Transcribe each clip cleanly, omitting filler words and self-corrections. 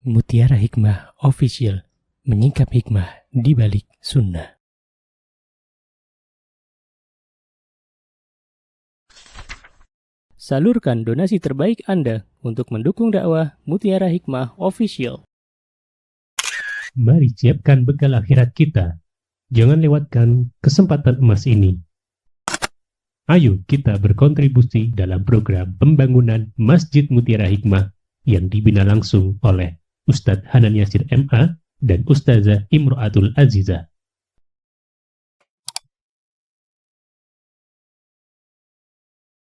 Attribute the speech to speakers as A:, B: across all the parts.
A: Mutiara Hikmah Official, menyingkap hikmah di balik sunnah. Salurkan donasi terbaik Anda untuk mendukung dakwah Mutiara Hikmah Official.
B: Mari siapkan bekal akhirat kita. Jangan lewatkan kesempatan emas ini. Ayo kita berkontribusi dalam program pembangunan Masjid Mutiara Hikmah yang dibina langsung oleh Ustadz Hanan Yasir MA dan Ustazah Imro'atul Azizah.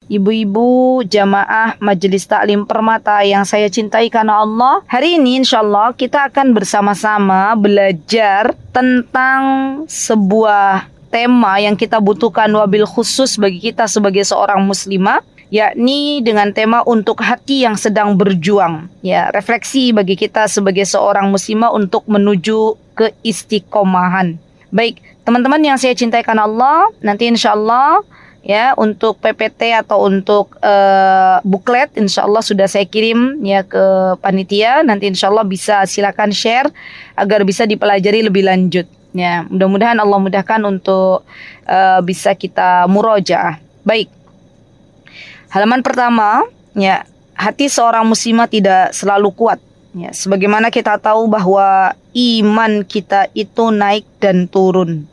C: Ibu-ibu jamaah Majelis Taklim Permata yang saya cintai karena Allah, hari ini insyaAllah kita akan bersama-sama belajar tentang sebuah tema yang kita butuhkan wabil khusus bagi kita sebagai seorang muslimah, yakni dengan tema untuk hati yang sedang berjuang. Ya, refleksi bagi kita sebagai seorang muslimah untuk menuju keistiqomahan. Baik, teman-teman yang saya cintai karena Allah, nanti insyaAllah ya untuk PPT atau untuk buklet insyaallah sudah saya kirim ya ke panitia. Nanti insyaallah bisa silakan share agar bisa dipelajari lebih lanjut ya. Mudah-mudahan Allah mudahkan untuk bisa kita murojaah. Baik, halaman pertama ya, hati seorang muslimah tidak selalu kuat ya, sebagaimana kita tahu bahwa iman kita itu naik dan turun.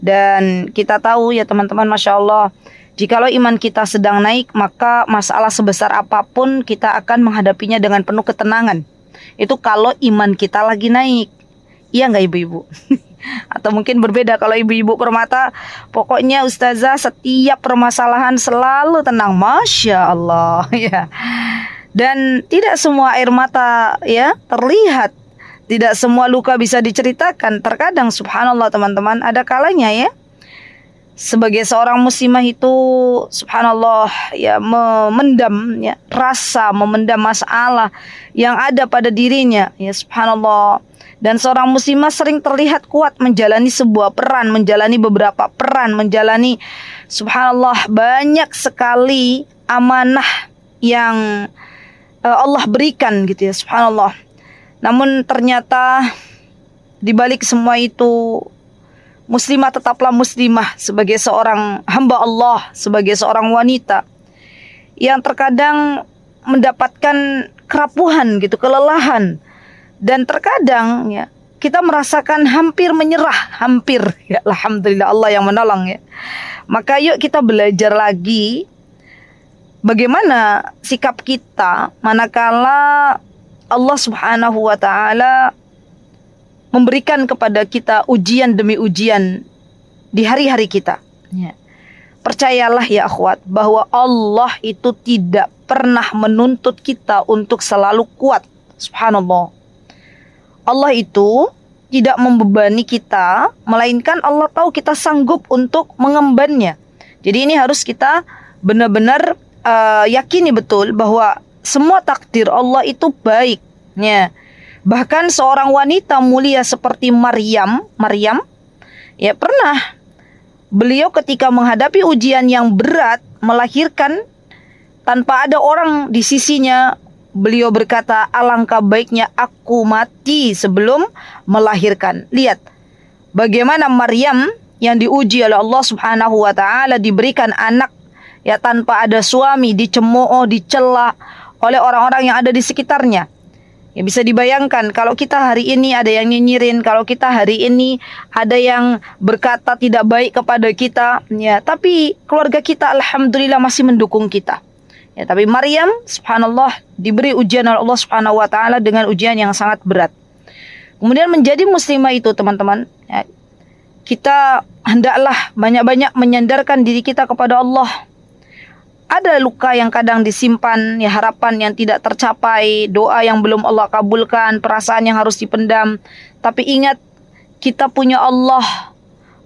C: Dan kita tahu ya teman-teman, Masya Allah, jikalau iman kita sedang naik, maka masalah sebesar apapun kita akan menghadapinya dengan penuh ketenangan. Itu kalau iman kita lagi naik. Iya nggak ibu-ibu? Atau mungkin berbeda kalau ibu-ibu permata, pokoknya ustazah setiap permasalahan selalu tenang, Masya Allah ya. Dan tidak semua air mata ya terlihat. Tidak semua luka bisa diceritakan. Terkadang subhanallah teman-teman, ada kalanya ya, sebagai seorang muslimah itu subhanallah ya memendam ya rasa, memendam masalah yang ada pada dirinya ya subhanallah. Dan seorang muslimah sering terlihat kuat menjalani sebuah peran, menjalani beberapa peran, menjalani subhanallah banyak sekali amanah yang Allah berikan gitu ya subhanallah. Namun ternyata di balik semua itu, muslimah tetaplah muslimah sebagai seorang hamba Allah, sebagai seorang wanita yang terkadang mendapatkan kerapuhan gitu, kelelahan. Dan terkadang ya kita merasakan hampir menyerah, hampir ya, alhamdulillah Allah yang menolong ya. Maka yuk kita belajar lagi bagaimana sikap kita manakala Allah Subhanahu wa ta'ala memberikan kepada kita ujian demi ujian di hari-hari kita ya. Percayalah ya akhwat, bahwa Allah itu tidak pernah menuntut kita untuk selalu kuat. Subhanallah, Allah itu tidak membebani kita, melainkan Allah tahu kita sanggup untuk mengembannya. Jadi ini harus kita benar-benar yakini betul bahwa semua takdir Allah itu baik ya. Bahkan seorang wanita mulia seperti Maryam ya, pernah beliau ketika menghadapi ujian yang berat melahirkan tanpa ada orang di sisinya, beliau berkata, alangkah baiknya aku mati sebelum melahirkan. Lihat bagaimana Maryam yang diuji oleh Allah Subhanahu wa ta'ala diberikan anak ya tanpa ada suami, dicemooh, dicela oleh orang-orang yang ada di sekitarnya. Ya bisa dibayangkan kalau kita hari ini ada yang nyinyirin, kalau kita hari ini ada yang berkata tidak baik kepada kita ya, tapi keluarga kita alhamdulillah masih mendukung kita. Ya, tapi Maryam subhanallah diberi ujian oleh Allah Subhanahu wa ta'ala dengan ujian yang sangat berat. Kemudian menjadi muslimah itu teman-teman ya, kita hendaklah banyak-banyak menyandarkan diri kita kepada Allah. Ada luka yang kadang disimpan, ya harapan yang tidak tercapai, doa yang belum Allah kabulkan, perasaan yang harus dipendam. Tapi ingat, kita punya Allah.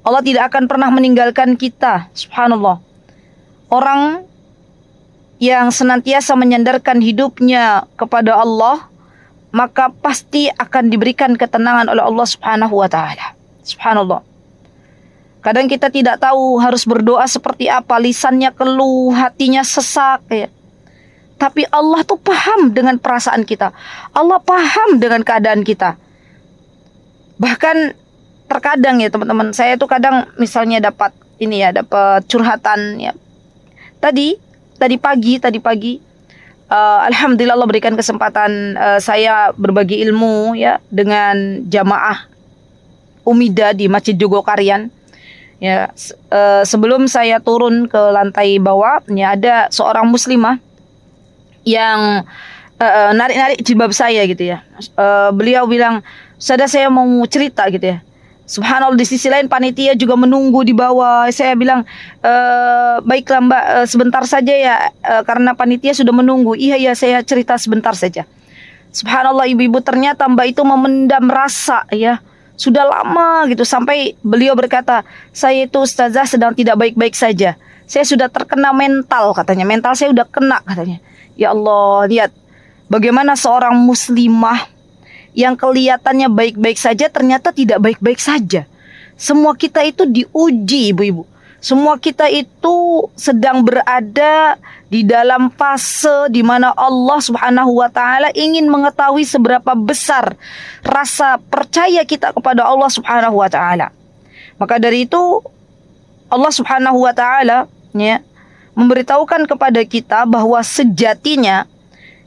C: Allah tidak akan pernah meninggalkan kita. Subhanallah. Orang yang senantiasa menyandarkan hidupnya kepada Allah, maka pasti akan diberikan ketenangan oleh Allah Subhanahu wa ta'ala. Subhanallah. Kadang kita tidak tahu harus berdoa seperti apa, lisannya keluh, hatinya sesak ya. Tapi Allah tuh paham dengan perasaan kita. Allah paham dengan keadaan kita. Bahkan terkadang ya teman-teman, saya tuh kadang misalnya dapat curhatan ya. Tadi pagi alhamdulillah Allah berikan kesempatan saya berbagi ilmu ya dengan jamaah Umida di Masjid Jogokarian. Ya, sebelum saya turun ke lantai bawah, ya ada seorang muslimah yang narik-narik jilbab saya gitu ya. Beliau bilang, "Sada, saya mau cerita," gitu ya. Subhanallah, di sisi lain panitia juga menunggu di bawah. Saya bilang, "Baiklah Mbak, sebentar saja ya, karena panitia sudah menunggu." Iya, saya cerita sebentar saja. Subhanallah, ibu-ibu, ternyata Mbak itu memendam rasa ya. Sudah lama gitu, sampai beliau berkata, "Saya itu ustazah sedang tidak baik-baik saja. Saya sudah terkena mental," katanya. "Mental saya udah kena," katanya. Ya Allah, lihat bagaimana seorang muslimah yang kelihatannya baik-baik saja ternyata tidak baik-baik saja. Semua kita itu diuji, ibu-ibu. Semua kita itu sedang berada di dalam fase di mana Allah Subhanahu wa taala ingin mengetahui seberapa besar rasa percaya kita kepada Allah Subhanahu wa taala. Maka dari itu Allah Subhanahu wa taala ya memberitahukan kepada kita bahwa sejatinya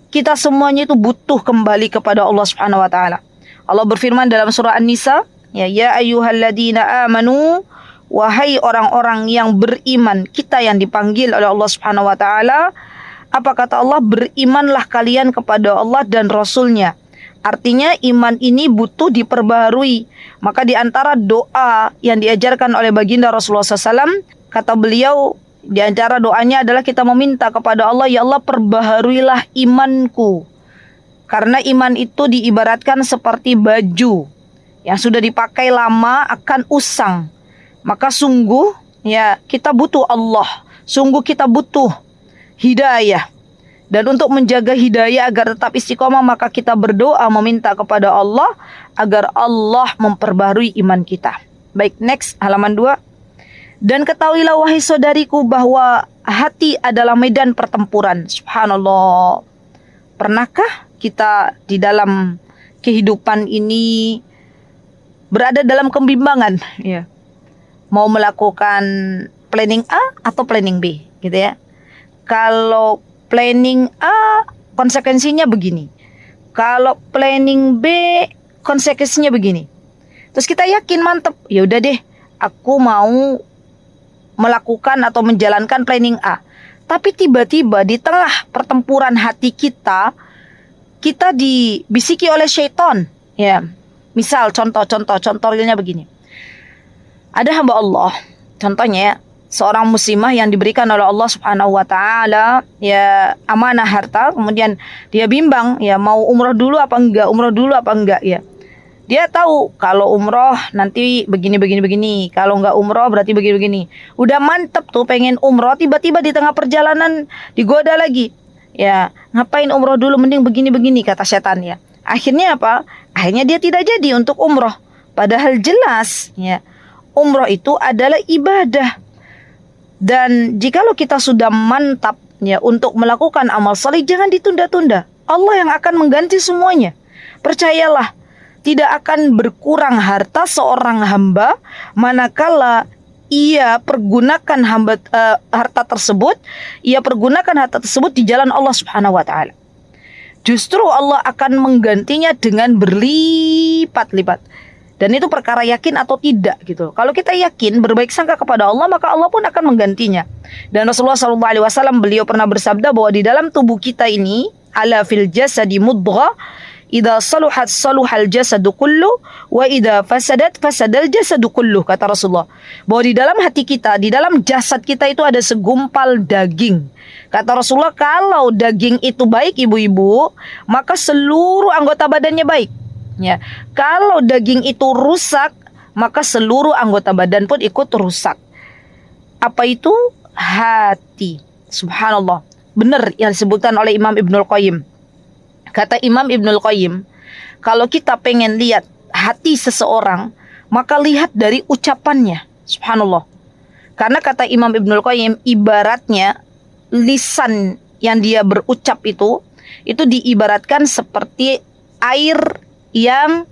C: kita semuanya itu butuh kembali kepada Allah Subhanahu wa taala. Allah berfirman dalam surah An-Nisa, ya ayyuhalladzina amanu, wahai orang-orang yang beriman, kita yang dipanggil oleh Allah Subhanahu wa taala. Apa kata Allah? Berimanlah kalian kepada Allah dan Rasul-Nya. Artinya iman ini butuh diperbaharui. Maka di antara doa yang diajarkan oleh baginda Rasulullah SAW, kata beliau, di antara doanya adalah kita meminta kepada Allah, "Ya Allah, perbaharuilah imanku." Karena iman itu diibaratkan seperti baju yang sudah dipakai lama akan usang. Maka sungguh ya kita butuh Allah. Sungguh kita butuh hidayah. Dan untuk menjaga hidayah agar tetap istiqomah, maka kita berdoa meminta kepada Allah agar Allah memperbarui iman kita. Baik, next halaman 2. Dan ketahuilah wahai saudariku bahwa hati adalah medan pertempuran. Subhanallah. Pernahkah kita di dalam kehidupan ini berada dalam kebimbangan ya? Mau melakukan planning A atau planning B gitu ya. Kalau planning A konsekuensinya begini. Kalau planning B konsekuensinya begini. Terus kita yakin mantep, ya udah deh, aku mau melakukan atau menjalankan planning A. Tapi tiba-tiba di tengah pertempuran hati kita dibisiki oleh syaitan. Ya, misal contoh realnya begini. Ada hamba Allah, contohnya ya, seorang muslimah yang diberikan oleh Allah Subhanahu wa taala ya amanah harta, kemudian dia bimbang ya mau umroh dulu apa enggak ya. Dia tahu kalau umroh nanti begini. Kalau nggak umroh berarti begini. Udah mantep tuh pengen umroh, tiba-tiba di tengah perjalanan digoda lagi. Ya, ngapain umroh dulu, mending begini kata setan ya. Akhirnya apa? Akhirnya dia tidak jadi untuk umroh. Padahal jelas ya, umroh itu adalah ibadah. Dan jikalau kita sudah mantap ya untuk melakukan amal saleh, jangan ditunda-tunda. Allah yang akan mengganti semuanya. Percayalah, tidak akan berkurang harta seorang hamba manakala ia pergunakan harta tersebut di jalan Allah Subhanahu wa taala. Justru Allah akan menggantinya dengan berlipat-lipat. Dan itu perkara yakin atau tidak gitu. Kalau kita yakin berbaik sangka kepada Allah, maka Allah pun akan menggantinya. Dan Rasulullah SAW beliau pernah bersabda bahwa di dalam tubuh kita ini, ala fil jasadi mudghah, idza saluhat saluhal jasadu kullu wa idza fasadat fasadal jasadu kullu, kata Rasulullah. Bahwa di dalam hati kita, di dalam jasad kita itu ada segumpal daging. Kata Rasulullah, kalau daging itu baik ibu-ibu, maka seluruh anggota badannya baik. Ya, kalau daging itu rusak, maka seluruh anggota badan pun ikut rusak. Apa itu? Hati. Subhanallah. Benar yang disebutkan oleh Imam Ibnul Qayyim. Kata Imam Ibnul Qayyim, kalau kita pengen lihat hati seseorang, maka lihat dari ucapannya. Subhanallah. Karena kata Imam Ibnul Qayyim, ibaratnya lisan yang dia berucap itu diibaratkan seperti air yang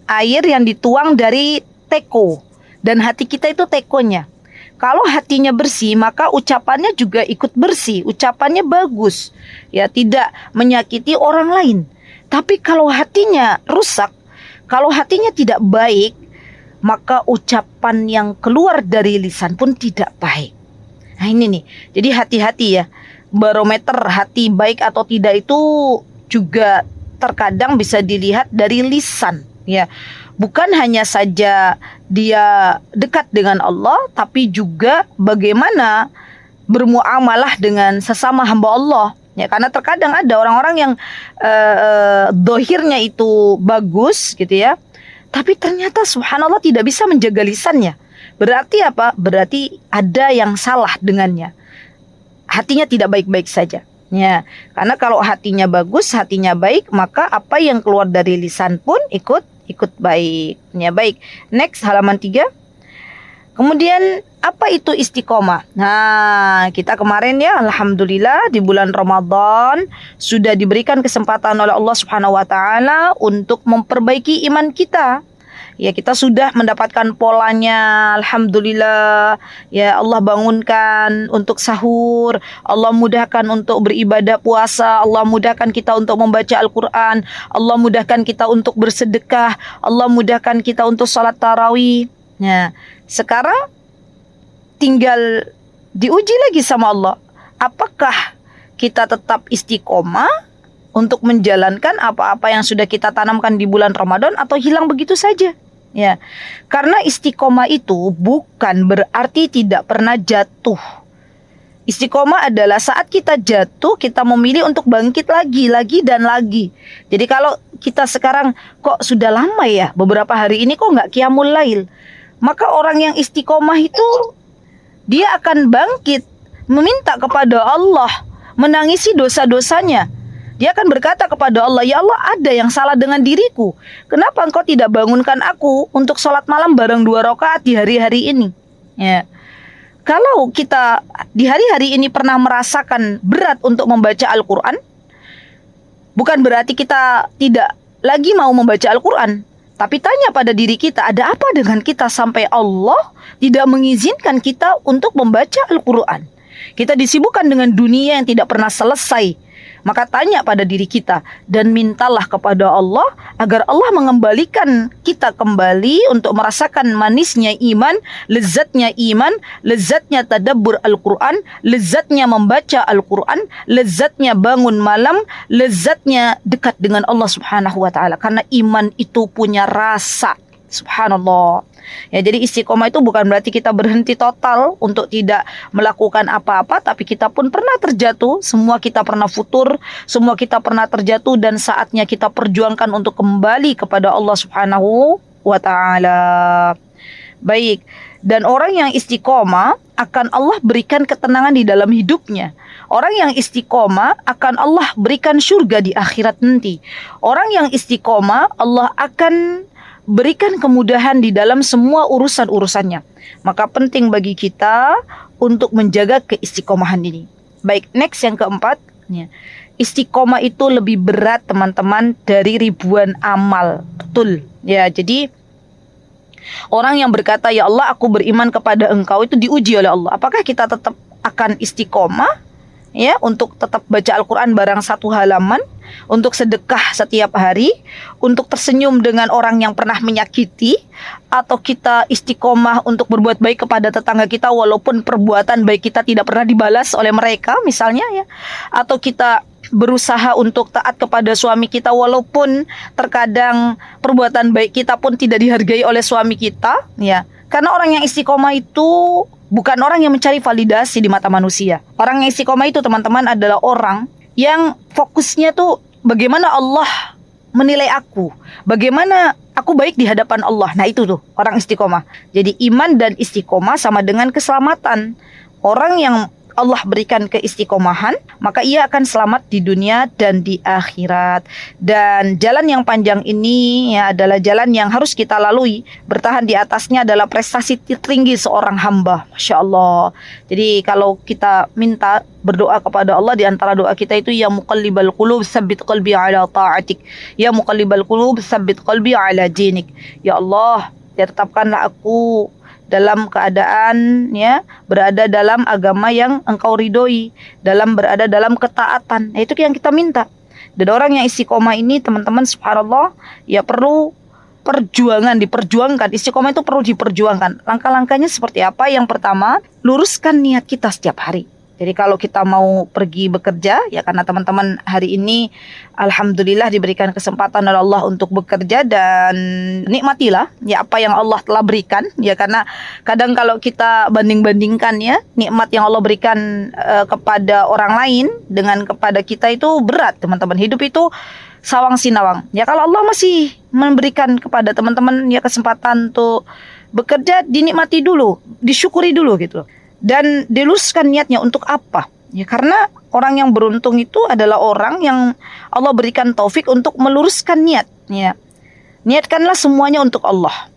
C: air yang dituang dari teko, dan hati kita itu tekonya. Kalau hatinya bersih, maka ucapannya juga ikut bersih, ucapannya bagus, ya, tidak menyakiti orang lain. Tapi kalau hatinya rusak, kalau hatinya tidak baik, maka ucapan yang keluar dari lisan pun tidak baik. Nah ini nih, jadi hati-hati ya. Barometer hati baik atau tidak itu juga terkadang bisa dilihat dari lisan, ya. Bukan hanya saja dia dekat dengan Allah, tapi juga bagaimana bermuamalah dengan sesama hamba Allah. Ya, karena terkadang ada orang-orang yang dohirnya itu bagus gitu ya, tapi ternyata subhanallah tidak bisa menjaga lisannya. Berarti apa? Berarti ada yang salah dengannya. Hatinya tidak baik-baik saja. Ya, karena kalau hatinya bagus, hatinya baik, maka apa yang keluar dari lisan pun ikut baik. Ya, baik. Next, halaman 3. Kemudian apa itu istiqomah? Nah, kita kemarin ya alhamdulillah di bulan Ramadan sudah diberikan kesempatan oleh Allah Subhanahu wa taala untuk memperbaiki iman kita. Ya, kita sudah mendapatkan polanya, alhamdulillah. Ya, Allah bangunkan untuk sahur, Allah mudahkan untuk beribadah puasa, Allah mudahkan kita untuk membaca Al-Quran, Allah mudahkan kita untuk bersedekah, Allah mudahkan kita untuk salat tarawih. Ya, sekarang tinggal diuji lagi sama Allah. Apakah kita tetap istiqomah untuk menjalankan apa-apa yang sudah kita tanamkan di bulan Ramadan, atau hilang begitu saja? Ya, karena istiqomah itu bukan berarti tidak pernah jatuh. Istiqomah adalah saat kita jatuh, kita memilih untuk bangkit lagi dan lagi. Jadi kalau kita sekarang kok sudah lama ya, beberapa hari ini kok nggak qiyamul lail, maka orang yang istiqomah itu dia akan bangkit, meminta kepada Allah, menangisi dosa-dosanya. Dia akan berkata kepada Allah, ya Allah, ada yang salah dengan diriku. Kenapa engkau tidak bangunkan aku untuk sholat malam bareng 2 rakaat di hari-hari ini? Ya. Kalau kita di hari-hari ini pernah merasakan berat untuk membaca Al-Quran, bukan berarti kita tidak lagi mau membaca Al-Quran. Tapi tanya pada diri kita, ada apa dengan kita sampai Allah tidak mengizinkan kita untuk membaca Al-Quran? Kita disibukkan dengan dunia yang tidak pernah selesai. Maka tanya pada diri kita dan mintalah kepada Allah agar Allah mengembalikan kita kembali untuk merasakan manisnya iman, lezatnya tadabbur Al-Quran, lezatnya membaca Al-Quran, lezatnya bangun malam, lezatnya dekat dengan Allah Subhanahu wa taala. Karena iman itu punya rasa. Subhanallah. Ya, jadi istiqomah itu bukan berarti kita berhenti total untuk tidak melakukan apa-apa, tapi kita pun pernah terjatuh, semua kita pernah futur, semua kita pernah terjatuh, dan saatnya kita perjuangkan untuk kembali kepada Allah Subhanahu wa taala. Baik, dan orang yang istiqomah akan Allah berikan ketenangan di dalam hidupnya. Orang yang istiqomah akan Allah berikan surga di akhirat nanti. Orang yang istiqomah Allah akan berikan kemudahan di dalam semua urusan-urusannya. Maka penting bagi kita untuk menjaga keistiqomahan ini. Baik, next yang keempat. Istiqomah itu lebih berat teman-teman dari ribuan amal. Betul. Ya, jadi orang yang berkata, ya Allah aku beriman kepada engkau, itu diuji oleh Allah. Apakah kita tetap akan istiqomah? Ya, untuk tetap baca Al-Quran barang 1 halaman, untuk sedekah setiap hari, untuk tersenyum dengan orang yang pernah menyakiti, atau kita istiqomah untuk berbuat baik kepada tetangga kita walaupun perbuatan baik kita tidak pernah dibalas oleh mereka misalnya ya, atau kita berusaha untuk taat kepada suami kita walaupun terkadang perbuatan baik kita pun tidak dihargai oleh suami kita ya. Karena orang yang istiqomah itu bukan orang yang mencari validasi di mata manusia. Orang yang istiqomah itu teman-teman adalah orang yang fokusnya tuh bagaimana Allah menilai aku, bagaimana aku baik di hadapan Allah. Nah itu tuh orang istiqomah. Jadi iman dan istiqomah sama dengan keselamatan. Orang yang Allah berikan keistiqomahan, maka ia akan selamat di dunia dan di akhirat. Dan jalan yang panjang ini ya adalah jalan yang harus kita lalui. Bertahan di atasnya adalah prestasi tertinggi seorang hamba. Masya Allah. Jadi kalau kita minta berdoa kepada Allah, di antara doa kita itu ya muqallibal qulub tsabbit qalbi ala ta'atik. Ya muqallibal qulub tsabbit qalbi ala dinik. Ya Allah, ya tetapkanlah aku dalam keadaan ya berada dalam agama yang Engkau ridhoi, berada dalam ketaatan. Nah, itu yang kita minta. Dan orang yang istiqomah ini teman-teman subhanallah ya perlu diperjuangkan. Istiqomah itu perlu diperjuangkan. Langkah-langkahnya seperti apa? Yang pertama, luruskan niat kita setiap hari. Jadi kalau kita mau pergi bekerja, ya karena teman-teman hari ini alhamdulillah diberikan kesempatan oleh Allah untuk bekerja, dan nikmatilah ya apa yang Allah telah berikan. Ya karena kadang kalau kita banding-bandingkan ya nikmat yang Allah berikan kepada orang lain dengan kepada kita itu berat, teman-teman. Hidup itu sawang sinawang. Ya kalau Allah masih memberikan kepada teman-teman ya kesempatan untuk bekerja, dinikmati dulu, disyukuri dulu gitu. Dan diluruskan niatnya untuk apa? Ya karena orang yang beruntung itu adalah orang yang Allah berikan taufik untuk meluruskan niat. Ya. Niatkanlah semuanya untuk Allah.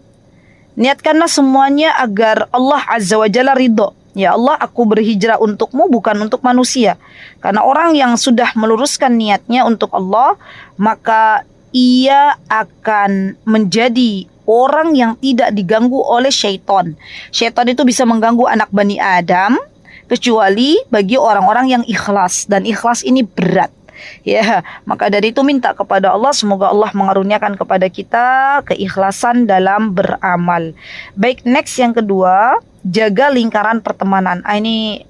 C: Niatkanlah semuanya agar Allah Azza wa Jalla ridho. Ya Allah, aku berhijrah untukmu, bukan untuk manusia. Karena orang yang sudah meluruskan niatnya untuk Allah, maka ia akan menjadi orang yang tidak diganggu oleh syaitan. Syaitan itu bisa mengganggu anak Bani Adam kecuali bagi orang-orang yang ikhlas, dan ikhlas ini berat. Ya, maka dari itu minta kepada Allah semoga Allah mengaruniakan kepada kita keikhlasan dalam beramal. Baik, next yang kedua, jaga lingkaran pertemanan. Ini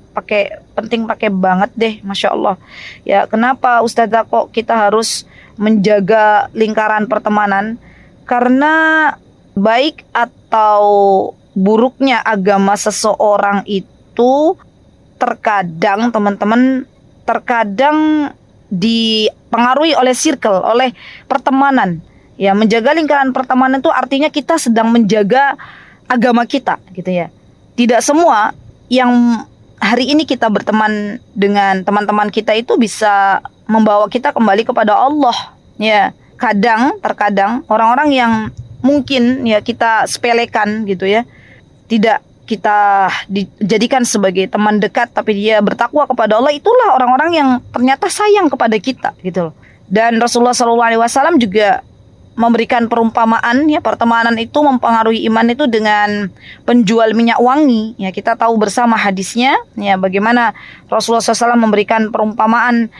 C: penting banget deh, Masya Allah. Ya, kenapa Ustazah kok kita harus menjaga lingkaran pertemanan? Karena baik atau buruknya agama seseorang itu terkadang teman-teman dipengaruhi oleh circle, oleh pertemanan. Ya, menjaga lingkaran pertemanan itu artinya kita sedang menjaga agama kita, gitu ya. Tidak semua yang hari ini kita berteman dengan teman-teman kita itu bisa membawa kita kembali kepada Allah. Ya, terkadang orang-orang yang mungkin ya kita sepelekan gitu ya, tidak kita dijadikan sebagai teman dekat, tapi dia bertakwa kepada Allah, itulah orang-orang yang ternyata sayang kepada kita gitu loh. Dan Rasulullah SAW juga memberikan perumpamaan ya, pertemanan itu mempengaruhi iman itu dengan penjual minyak wangi. Ya, kita tahu bersama hadisnya ya bagaimana Rasulullah SAW memberikan perumpamaan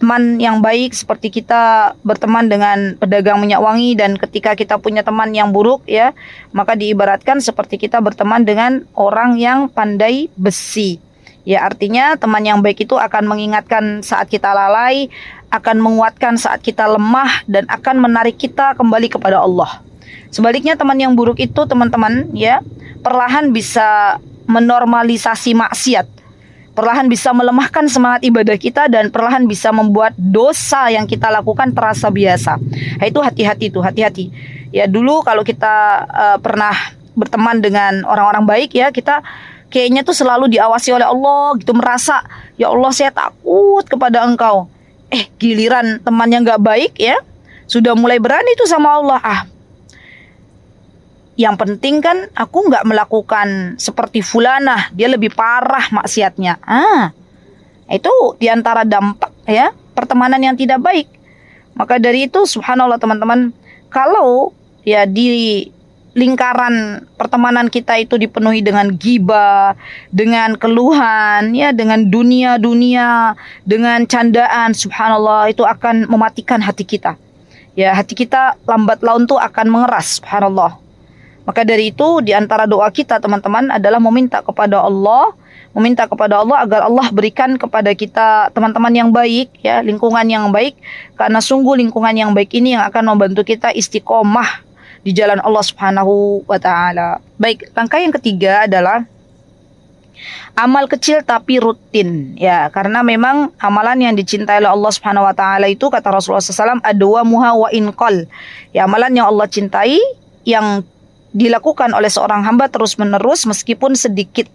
C: teman yang baik seperti kita berteman dengan pedagang minyak wangi, dan ketika kita punya teman yang buruk ya, maka diibaratkan seperti kita berteman dengan orang yang pandai besi. Ya, artinya teman yang baik itu akan mengingatkan saat kita lalai, akan menguatkan saat kita lemah, dan akan menarik kita kembali kepada Allah. Sebaliknya teman yang buruk itu teman-teman ya, perlahan bisa menormalisasi maksiat, perlahan bisa melemahkan semangat ibadah kita, dan perlahan bisa membuat dosa yang kita lakukan terasa biasa. Nah, itu hati-hati. Ya, dulu kalau kita pernah berteman dengan orang-orang baik ya, kita kayaknya tuh selalu diawasi oleh Allah gitu, merasa ya Allah saya takut kepada Engkau. Giliran temannya nggak baik ya, sudah mulai berani tuh sama Allah. Yang penting kan aku nggak melakukan seperti fulanah, dia lebih parah maksiatnya. Itu diantara dampak ya pertemanan yang tidak baik. Maka dari itu subhanallah teman-teman, kalau ya di lingkaran pertemanan kita itu dipenuhi dengan ghibah, dengan keluhan ya, dengan dunia, dengan candaan, subhanallah itu akan mematikan hati kita. Ya, hati kita lambat laun tuh akan mengeras, subhanallah. Maka dari itu di antara doa kita teman-teman adalah meminta kepada Allah agar Allah berikan kepada kita teman-teman yang baik ya, lingkungan yang baik, karena sungguh lingkungan yang baik ini yang akan membantu kita istiqomah di jalan Allah Subhanahu wa taala. Baik, langkah yang ketiga adalah amal kecil tapi rutin ya, karena memang amalan yang dicintai oleh Allah Subhanahu wa taala itu kata Rasulullah SAW adwamuha wa inqal. Ya, amalan yang Allah cintai yang dilakukan oleh seorang hamba terus menerus meskipun sedikit.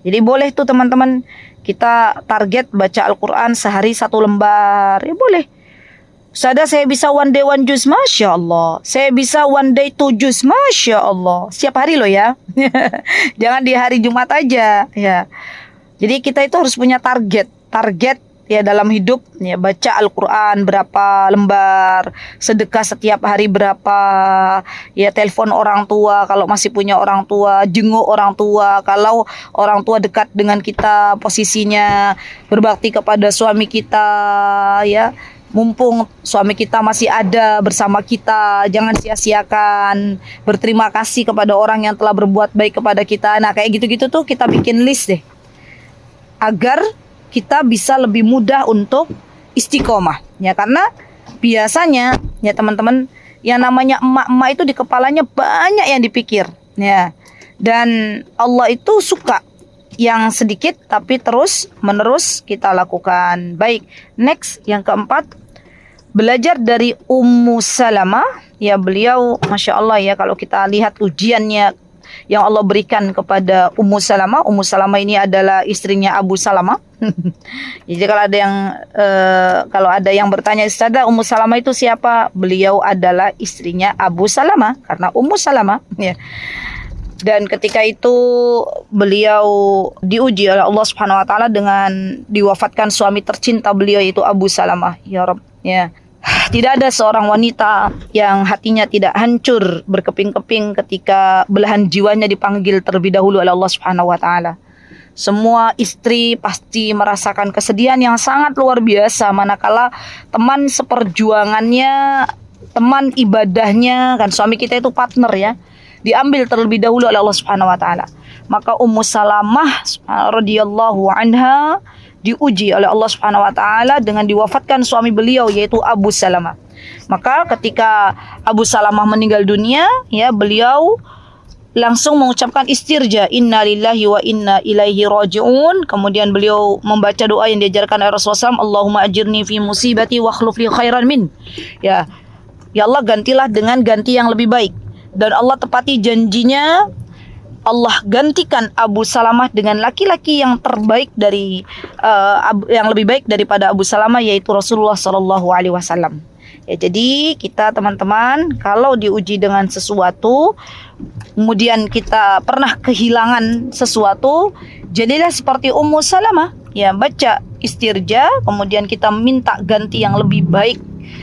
C: Jadi boleh tuh teman-teman kita target baca Al-Quran sehari 1 lembar. Ya boleh. Ustazah, saya bisa one day 1 juz, Masya Allah. Saya bisa one day 2 juz, Masya Allah. Setiap hari loh ya. Jangan di hari Jumat aja ya. Jadi kita itu harus punya target ya dalam hidup ya, baca Al-Quran berapa lembar, sedekah setiap hari berapa, ya telepon orang tua kalau masih punya orang tua, jenguk orang tua kalau orang tua dekat dengan kita posisinya, berbakti kepada suami kita ya. Mumpung suami kita masih ada bersama kita, jangan sia-siakan. Berterima kasih kepada orang yang telah berbuat baik kepada kita. Nah kayak gitu-gitu tuh kita bikin list deh, agar kita bisa lebih mudah untuk istiqomah ya. Karena biasanya ya teman-teman, yang namanya emak-emak itu di kepalanya banyak yang dipikir ya. Dan Allah itu suka yang sedikit tapi terus menerus kita lakukan. Baik, next yang keempat, belajar dari Ummu Salamah ya. Beliau Masya Allah ya, kalau kita lihat ujiannya yang Allah berikan kepada Ummu Salamah. Ummu Salamah ini adalah istrinya Abu Salamah. Jadi kalau ada yang bertanya, Ustazah, Ummu Salamah itu siapa? Beliau adalah istrinya Abu Salamah karena Ummu Salamah ya. Dan ketika itu beliau diuji oleh Allah Subhanahu wa taala dengan diwafatkan suami tercinta beliau, yaitu Abu Salamah. Ya Rabb ya. Tidak ada seorang wanita yang hatinya tidak hancur berkeping-keping ketika belahan jiwanya dipanggil terlebih dahulu oleh Allah Subhanahu wa taala. Semua istri pasti merasakan kesedihan yang sangat luar biasa manakala teman seperjuangannya, teman ibadahnya, kan suami kita itu partner ya, diambil terlebih dahulu oleh Allah Subhanahu wa taala. Maka Ummu Salamah radhiyallahu anha diuji oleh Allah Subhanahu wa taala dengan diwafatkan suami beliau, yaitu Abu Salamah. Maka ketika Abu Salamah meninggal dunia ya, beliau langsung mengucapkan istirja, innalillahi wa inna ilaihi raji'un. Kemudian beliau membaca doa yang diajarkan oleh Rasulullah SAW, Allahumma ajirni fi musibati wa akhlif li khairan min. Ya Allah, gantilah dengan ganti yang lebih baik. Dan Allah tepati janjinya, Allah gantikan Abu Salamah dengan laki-laki yang terbaik dari yang lebih baik daripada Abu Salamah, yaitu Rasulullah SAW. Ya, jadi kita teman-teman kalau diuji dengan sesuatu, kemudian kita pernah kehilangan sesuatu, jadilah seperti Ummu Salamah. Ya, baca istirja, kemudian kita minta ganti yang lebih baik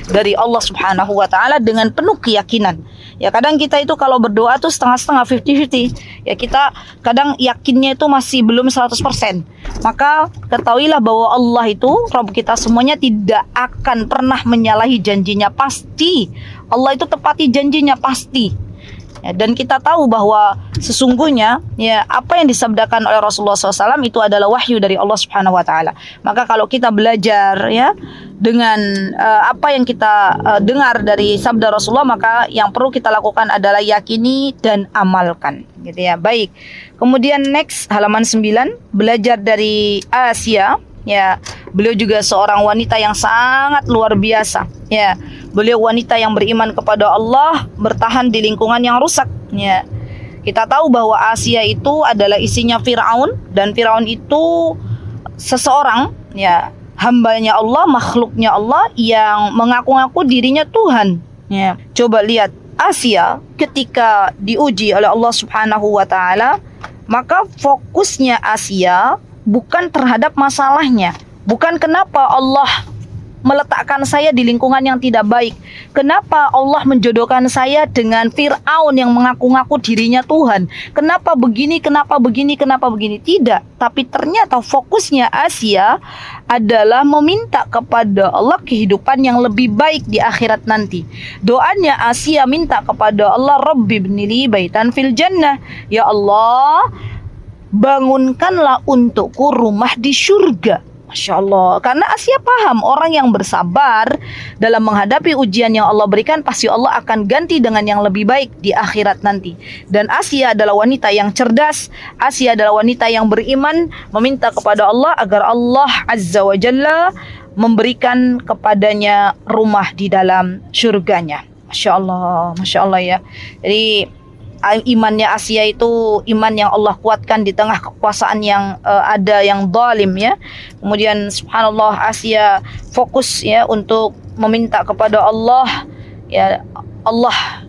C: dari Allah Subhanahu wa taala dengan penuh keyakinan. Ya, kadang kita itu kalau berdoa tuh setengah-setengah, 50-50. Ya, kita kadang yakinnya itu masih belum 100%. Maka ketahuilah bahwa Allah itu, Rabb kita semuanya, tidak akan pernah menyalahi janjinya, pasti. Allah itu tepati janjinya, pasti. Ya, dan kita tahu bahwa sesungguhnya ya apa yang disabdakan oleh Rasulullah SAW itu adalah wahyu dari Allah Subhanahu wa taala. Maka kalau kita belajar ya dengan apa yang kita dengar dari sabda Rasulullah, maka yang perlu kita lakukan adalah yakini dan amalkan, gitu ya. Baik. Kemudian next halaman 9, belajar dari Asia. Ya, beliau juga seorang wanita yang sangat luar biasa. Ya, beliau wanita yang beriman kepada Allah, bertahan di lingkungan yang rusak. Ya, kita tahu bahwa Asia itu adalah isinya Firaun, dan Firaun itu seseorang ya hambanya Allah, makhluknya Allah yang mengaku-ngaku dirinya Tuhan. Ya, coba lihat Asia ketika diuji oleh Allah Subhanahu wa taala, maka fokusnya Asia bukan terhadap masalahnya. Bukan kenapa Allah meletakkan saya di lingkungan yang tidak baik. Kenapa Allah menjodohkan saya dengan Fir'aun yang mengaku-ngaku dirinya Tuhan. Kenapa begini, kenapa begini, kenapa begini. Tidak. Tapi ternyata fokusnya Asia adalah meminta kepada Allah kehidupan yang lebih baik di akhirat nanti. Doanya Asia minta kepada Allah, Rabbi ibnili baitan fil jannah. Ya Allah, bangunkanlah untukku rumah di surga. Masya Allah. Karena Asia paham, orang yang bersabar dalam menghadapi ujian yang Allah berikan, pasti Allah akan ganti dengan yang lebih baik di akhirat nanti. Dan Asia adalah wanita yang cerdas. Asia adalah wanita yang beriman, meminta kepada Allah agar Allah Azza wa Jalla memberikan kepadanya rumah di dalam surganya. Masya Allah ya. Jadi imannya Asia itu iman yang Allah kuatkan di tengah kekuasaan yang ada yang zalim ya. Kemudian subhanallah Asia fokus ya untuk meminta kepada Allah ya, Allah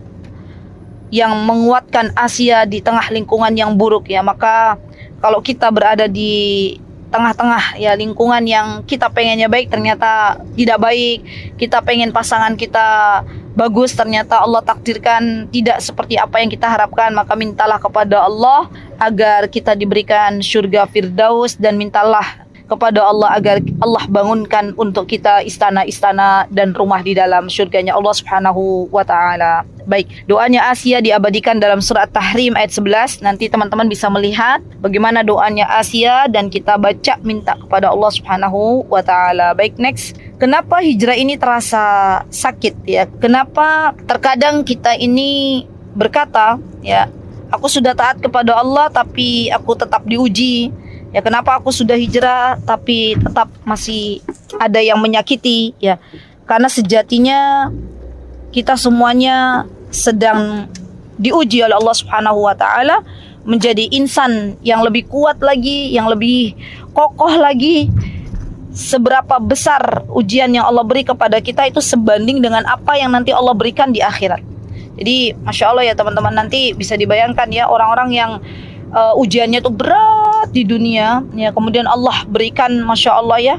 C: yang menguatkan Asia di tengah lingkungan yang buruk ya. Maka kalau kita berada di tengah-tengah ya lingkungan yang kita pengennya baik ternyata tidak baik, kita pengen pasangan kita bagus ternyata Allah takdirkan tidak seperti apa yang kita harapkan, maka mintalah kepada Allah agar kita diberikan surga Firdaus, dan mintalah kepada Allah agar Allah bangunkan untuk kita istana-istana dan rumah di dalam surganya Allah Subhanahu wa taala. Baik, doanya Asia diabadikan dalam surat Tahrim ayat 11. Nanti teman-teman bisa melihat bagaimana doanya Asia dan kita baca minta kepada Allah Subhanahu wa taala. Baik, next. Kenapa hijrah ini terasa sakit ya? Kenapa terkadang kita ini berkata ya, aku sudah taat kepada Allah tapi aku tetap diuji. Ya, kenapa aku sudah hijrah tapi tetap masih ada yang menyakiti ya? Karena sejatinya kita semuanya sedang diuji oleh Allah Subhanahu wa taala menjadi insan yang lebih kuat lagi, yang lebih kokoh lagi. Seberapa besar ujian yang Allah beri kepada kita itu sebanding dengan apa yang nanti Allah berikan di akhirat. Jadi Masya Allah ya teman-teman, nanti bisa dibayangkan ya orang-orang yang ujiannya itu berat di dunia ya, kemudian Allah berikan Masya Allah ya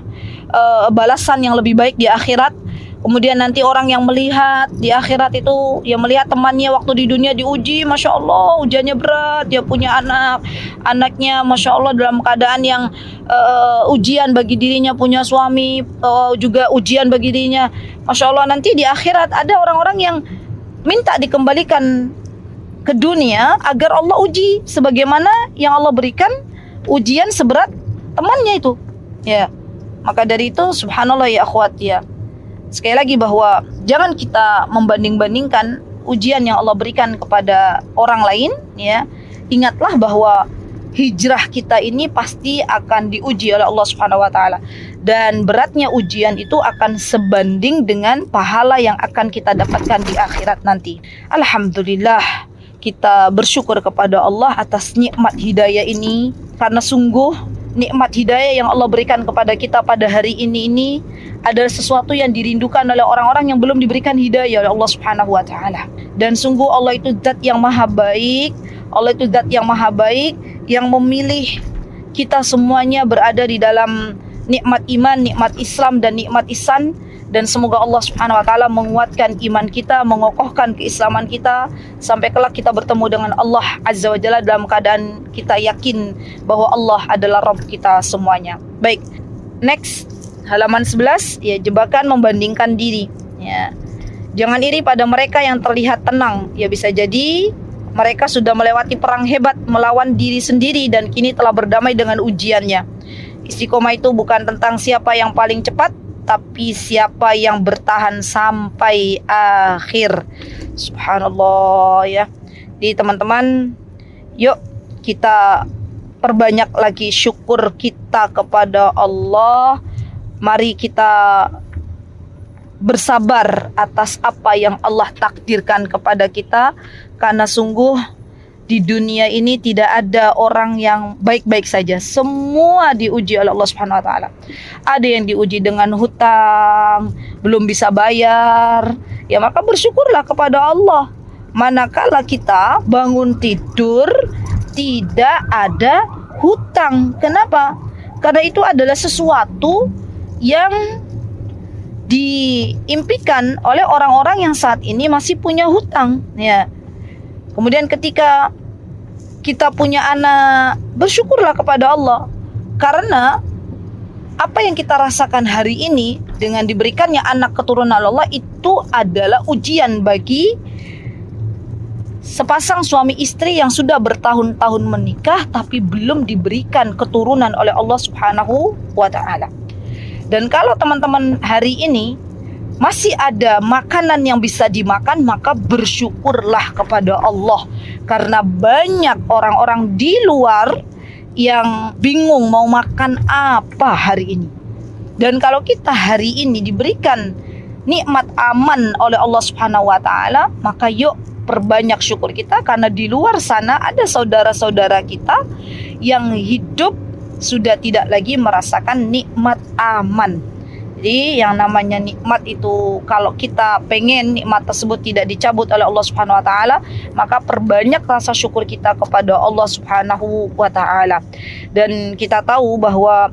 C: balasan yang lebih baik di akhirat. Kemudian nanti orang yang melihat di akhirat itu, yang melihat temannya waktu di dunia diuji, Masya Allah ujiannya berat, dia punya anak, anaknya Masya Allah dalam keadaan yang ujian bagi dirinya, punya suami juga ujian bagi dirinya, Masya Allah. Nanti di akhirat ada orang-orang yang minta dikembalikan ke dunia agar Allah uji sebagaimana yang Allah berikan ujian seberat temannya itu ya. Maka dari itu subhanallah ya akhwat ya, sekali lagi bahwa jangan kita membanding-bandingkan ujian yang Allah berikan kepada orang lain ya. Ingatlah bahwa hijrah kita ini pasti akan diuji oleh Allah Subhanahu wa taala, dan beratnya ujian itu akan sebanding dengan pahala yang akan kita dapatkan di akhirat nanti. Alhamdulillah, kita bersyukur kepada Allah atas nikmat hidayah ini, karena sungguh nikmat hidayah yang Allah berikan kepada kita pada hari ini adalah sesuatu yang dirindukan oleh orang-orang yang belum diberikan hidayah oleh Allah Subhanahu wa taala. Dan sungguh Allah itu zat yang maha baik, Allah itu zat yang maha baik yang memilih kita semuanya berada di dalam nikmat iman, nikmat Islam dan nikmat ihsan. Dan semoga Allah Subhanahu wa taala menguatkan iman kita, mengokohkan keislaman kita sampai kelak kita bertemu dengan Allah Azza wa Jalla dalam keadaan kita yakin bahwa Allah adalah Rabb kita semuanya. Baik, next halaman 11 ya, jebakan membandingkan diri ya. Jangan iri pada mereka yang terlihat tenang ya, bisa jadi mereka sudah melewati perang hebat melawan diri sendiri dan kini telah berdamai dengan ujiannya. Istiqomah itu bukan tentang siapa yang paling cepat, tapi siapa yang bertahan sampai akhir. Subhanallah ya. Jadi teman-teman, yuk kita perbanyak lagi syukur kita kepada Allah. Mari kita bersabar atas apa yang Allah takdirkan kepada kita, karena sungguh di dunia ini tidak ada orang yang baik-baik saja. Semua diuji oleh Allah Subhanahu wa taala. Ada yang diuji dengan hutang, belum bisa bayar. Ya maka bersyukurlah kepada Allah. Manakala kita bangun tidur tidak ada hutang. Kenapa? Karena itu adalah sesuatu yang diimpikan oleh orang-orang yang saat ini masih punya hutang ya. Kemudian ketika kita punya anak, bersyukurlah kepada Allah, karena apa yang kita rasakan hari ini dengan diberikannya anak keturunan Allah itu adalah ujian bagi sepasang suami istri yang sudah bertahun-tahun menikah tapi belum diberikan keturunan oleh Allah Subhanahu wa taala. Dan kalau teman-teman hari ini masih ada makanan yang bisa dimakan, maka bersyukurlah kepada Allah, karena banyak orang-orang di luar yang bingung mau makan apa hari ini. Dan kalau kita hari ini diberikan nikmat aman oleh Allah Subhanahu wa taala, maka yuk perbanyak syukur kita, karena di luar sana ada saudara-saudara kita yang hidup sudah tidak lagi merasakan nikmat aman. Jadi yang namanya nikmat itu, kalau kita pengen nikmat tersebut tidak dicabut oleh Allah Subhanahu wa taala, maka perbanyak rasa syukur kita kepada Allah Subhanahu wa taala. Dan kita tahu bahwa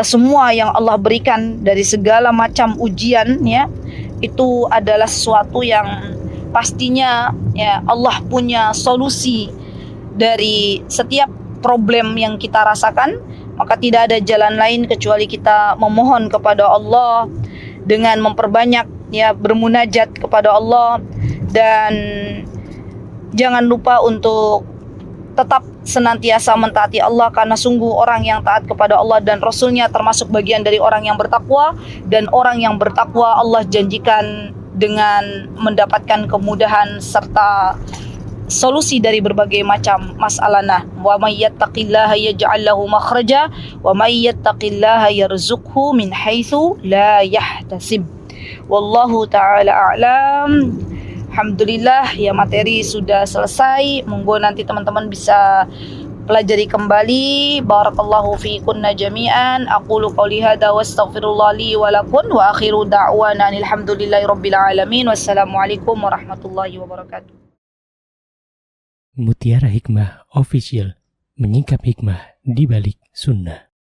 C: semua yang Allah berikan dari segala macam ujian ya, itu adalah sesuatu yang pastinya ya Allah punya solusi dari setiap problem yang kita rasakan. Maka tidak ada jalan lain kecuali kita memohon kepada Allah dengan memperbanyak ya bermunajat kepada Allah, dan jangan lupa untuk tetap senantiasa mentaati Allah, karena sungguh orang yang taat kepada Allah dan Rasulnya termasuk bagian dari orang yang bertakwa, dan orang yang bertakwa Allah janjikan dengan mendapatkan kemudahan serta solusi dari berbagai macam masalah. Nah, wa may yattaqillaha yaj'al lahu makhraja wa may yattaqillaha yarzuqhu min haitsu la yahtasib. Wallahu taala a'lam. Alhamdulillah ya, materi sudah selesai. Monggo nanti teman-teman bisa pelajari kembali. Barakallahu fiikunna jami'an. Aqulu qouli hadza wa astaghfirullah li wa lakum wa akhiru da'wana alhamdulillahirabbil alamin. Wassalamualaikum warahmatullahi wabarakatuh.
A: Mutiara Hikmah Official, menyingkap hikmah di balik sunnah.